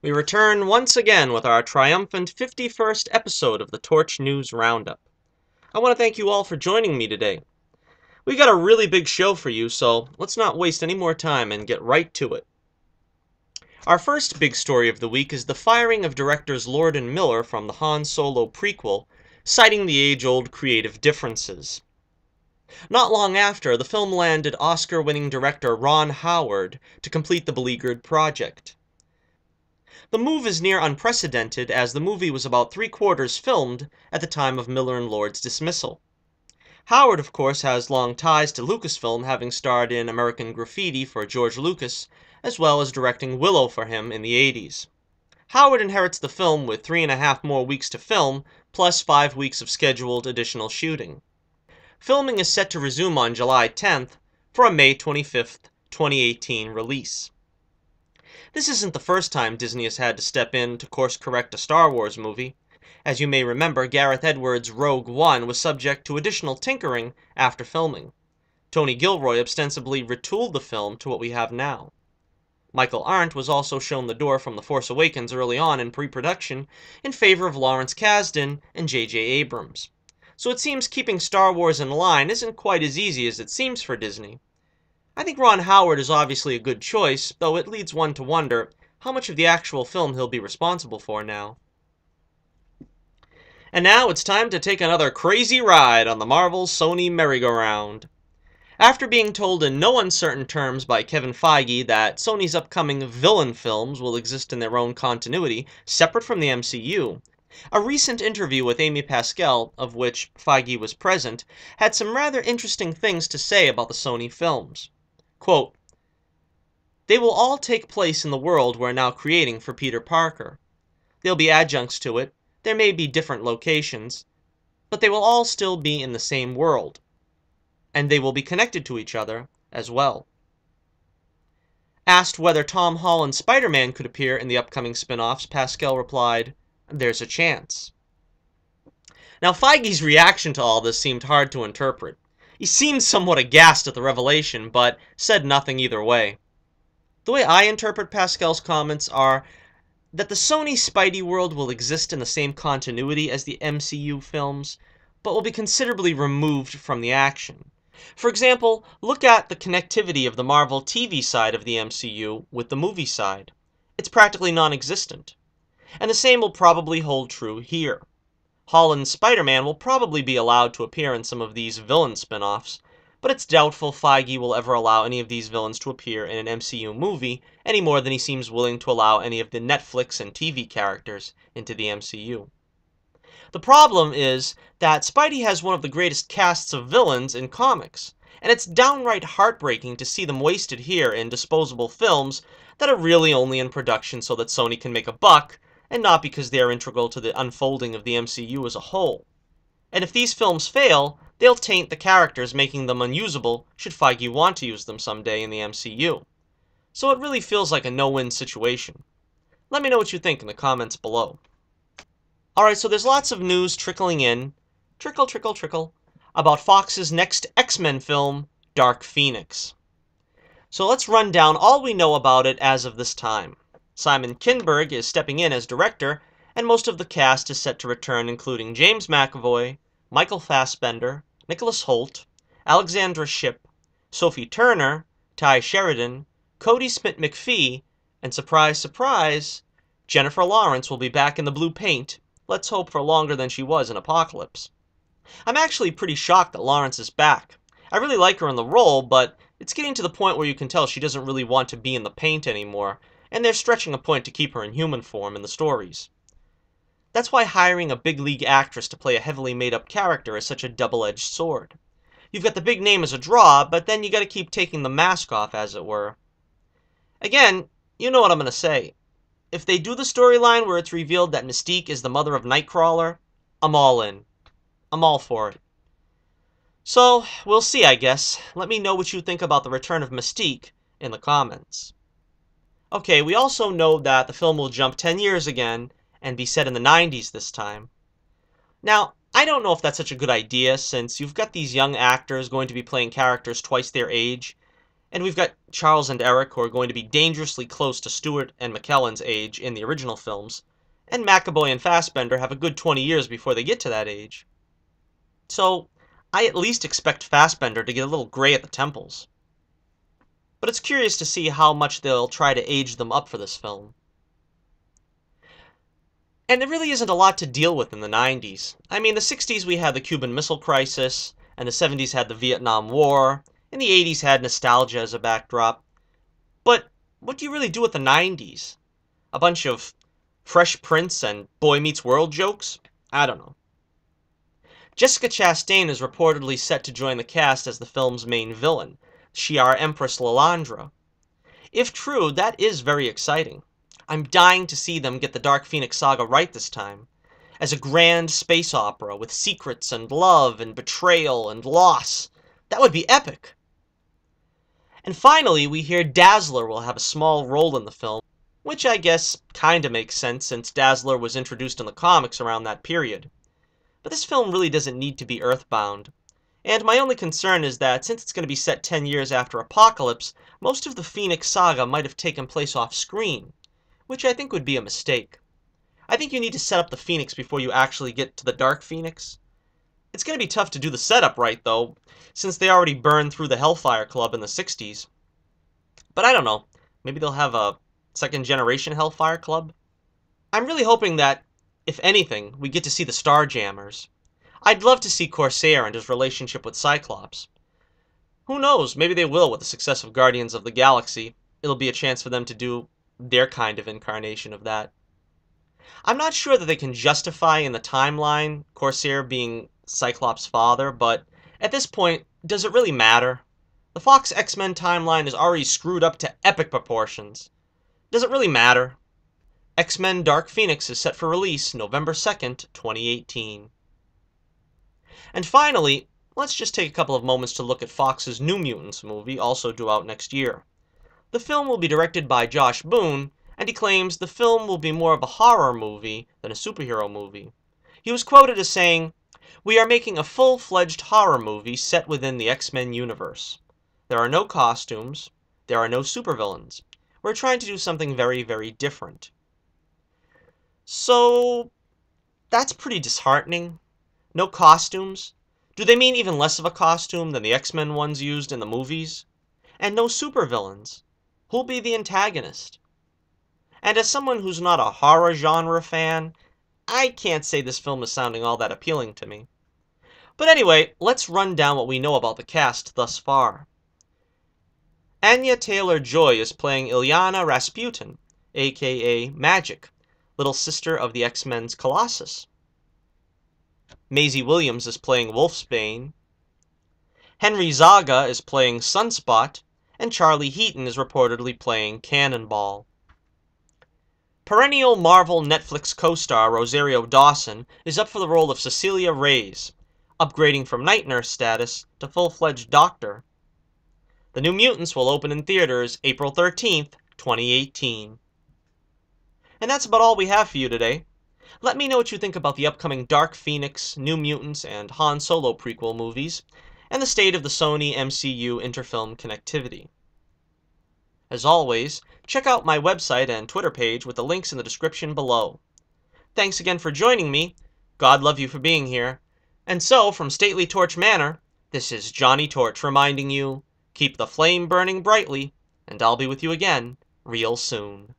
We return once again with our triumphant 51st episode of the Torch News Roundup. I want to thank you all for joining me today. We've got a really big show for you, so let's not waste any more time and get right to it. Our first big story of the week is the firing of directors Lord and Miller from the Han Solo prequel, citing the age-old creative differences. Not long after, the film landed Oscar-winning director Ron Howard to complete the beleaguered project. The move is near unprecedented, as the movie was about three-quarters filmed at the time of Miller and Lord's dismissal. Howard, of course, has long ties to Lucasfilm, having starred in American Graffiti for George Lucas, as well as directing Willow for him in the 80s. Howard inherits the film with 3.5 more weeks to film, plus 5 weeks of scheduled additional shooting. Filming is set to resume on July 10th for a May 25th, 2018 release. This isn't the first time Disney has had to step in to course-correct a Star Wars movie. As you may remember, Gareth Edwards' Rogue One was subject to additional tinkering after filming. Tony Gilroy ostensibly retooled the film to what we have now. Michael Arndt was also shown the door from The Force Awakens early on in pre-production in favor of Lawrence Kasdan and J.J. Abrams. So it seems keeping Star Wars in line isn't quite as easy as it seems for Disney. I think Ron Howard is obviously a good choice, though it leads one to wonder how much of the actual film he'll be responsible for now. And now it's time to take another crazy ride on the Marvel Sony merry-go-round. After being told in no uncertain terms by Kevin Fiege that Sony's upcoming villain films will exist in their own continuity, separate from the MCU, a recent interview with Amy Pascal, of which Feige was present, had some rather interesting things to say about the Sony films. Quote, "They will all take place in the world we're now creating for Peter Parker. There'll be adjuncts to it, there may be different locations, but they will all still be in the same world. And they will be connected to each other as well." Asked whether Tom Holland's Spider-Man could appear in the upcoming spin-offs, Pascal replied, "There's a chance." Now, Feige's reaction to all this seemed hard to interpret. He seemed somewhat aghast at the revelation, but said nothing either way. The way I interpret Pascal's comments are that the Sony Spidey world will exist in the same continuity as the MCU films, but will be considerably removed from the action. For example, look at the connectivity of the Marvel TV side of the MCU with the movie side. It's practically non-existent. And the same will probably hold true here. Holland's Spider-Man will probably be allowed to appear in some of these villain spin-offs, but it's doubtful Feige will ever allow any of these villains to appear in an MCU movie any more than he seems willing to allow any of the Netflix and TV characters into the MCU. The problem is that Spidey has one of the greatest casts of villains in comics, and it's downright heartbreaking to see them wasted here in disposable films that are really only in production so that Sony can make a buck, and not because they are integral to the unfolding of the MCU as a whole. And if these films fail, they'll taint the characters, making them unusable should Feige want to use them someday in the MCU. So it really feels like a no-win situation. Let me know what you think in the comments below. Alright, so there's lots of news trickling in, trickle, trickle, trickle, about Fox's next X-Men film, Dark Phoenix. So let's run down all we know about it as of this time. Simon Kinberg is stepping in as director, and most of the cast is set to return, including James McAvoy, Michael Fassbender, Nicholas Hoult, Alexandra Shipp, Sophie Turner, Ty Sheridan, Cody Smith-McPhee, and surprise, surprise, Jennifer Lawrence will be back in the blue paint, let's hope for longer than she was in Apocalypse. I'm actually pretty shocked that Lawrence is back. I really like her in the role, but it's getting to the point where you can tell she doesn't really want to be in the paint anymore, and they're stretching a point to keep her in human form in the stories. That's why hiring a big league actress to play a heavily made-up character is such a double-edged sword. You've got the big name as a draw, but then you gotta keep taking the mask off, as it were. Again, you know what I'm gonna say. If they do the storyline where it's revealed that Mystique is the mother of Nightcrawler, I'm all in. I'm all for it. So, we'll see, I guess. Let me know what you think about the return of Mystique in the comments. Okay, we also know that the film will jump 10 years again and be set in the 90s this time. Now, I don't know if that's such a good idea, since you've got these young actors going to be playing characters twice their age, And we've got Charles and Eric, who are going to be dangerously close to Stewart and McKellen's age in the original films, and McAvoy and Fassbender have a good 20 years before they get to that age. So, I at least expect Fassbender to get a little gray at the temples. But it's curious to see how much they'll try to age them up for this film. And there really isn't a lot to deal with in the 90s. I mean, the 60s we had the Cuban Missile Crisis, and the 70s had the Vietnam War, and the 80s had nostalgia as a backdrop. But what do you really do with the 90s? A bunch of Fresh Prince and Boy Meets World jokes? I don't know. Jessica Chastain is reportedly set to join the cast as the film's main villain, Shi'ar Empress Lilandra. If true, that is very exciting. I'm dying to see them get the Dark Phoenix saga right this time, as a grand space opera with secrets and love and betrayal and loss. That would be epic. And finally, we hear Dazzler will have a small role in the film, which I guess kinda makes sense since Dazzler was introduced in the comics around that period. But this film really doesn't need to be earthbound. And my only concern is that, since it's going to be set 10 years after Apocalypse, most of the Phoenix saga might have taken place off-screen, which I think would be a mistake. I think you need to set up the Phoenix before you actually get to the Dark Phoenix. It's going to be tough to do the setup right, though, since they already burned through the Hellfire Club in the 60s. But I don't know, maybe they'll have a second-generation Hellfire Club? I'm really hoping that, if anything, we get to see the Starjammers. I'd love to see Corsair and his relationship with Cyclops. Who knows, maybe they will with the success of Guardians of the Galaxy. It'll be a chance for them to do their kind of incarnation of that. I'm not sure that they can justify in the timeline Corsair being Cyclops' father, but at this point, does it really matter? The Fox X-Men timeline is already screwed up to epic proportions. Does it really matter? X-Men Dark Phoenix is set for release November 2nd, 2018. And finally, let's just take a couple of moments to look at Fox's New Mutants movie, also due out next year. The film will be directed by Josh Boone, and he claims the film will be more of a horror movie than a superhero movie. He was quoted as saying, "We are making a full-fledged horror movie set within the X-Men universe. There are no costumes, there are no supervillains. We're trying to do something very, very different." So, that's pretty disheartening. No costumes? Do they mean even less of a costume than the X-Men ones used in the movies? And no supervillains? Who'll be the antagonist? And as someone who's not a horror genre fan, I can't say this film is sounding all that appealing to me. But anyway, let's run down what we know about the cast thus far. Anya Taylor-Joy is playing Illyana Rasputin, aka Magic, little sister of the X-Men's Colossus. Maisie Williams is playing Wolfsbane. Henry Zaga is playing Sunspot, and Charlie Heaton is reportedly playing Cannonball. Perennial Marvel Netflix co-star Rosario Dawson is up for the role of Cecilia Reyes, upgrading from night nurse status to full-fledged doctor. The New Mutants will open in theaters April 13th, 2018. And that's about all we have for you today. Let me know what you think about the upcoming Dark Phoenix, New Mutants, and Han Solo prequel movies, and the state of the Sony MCU interfilm connectivity. As always, check out my website and Twitter page with the links in the description below. Thanks again for joining me, God love you for being here, and so, from Stately Torch Manor, this is Johnnie Torch reminding you, keep the flame burning brightly, and I'll be with you again real soon.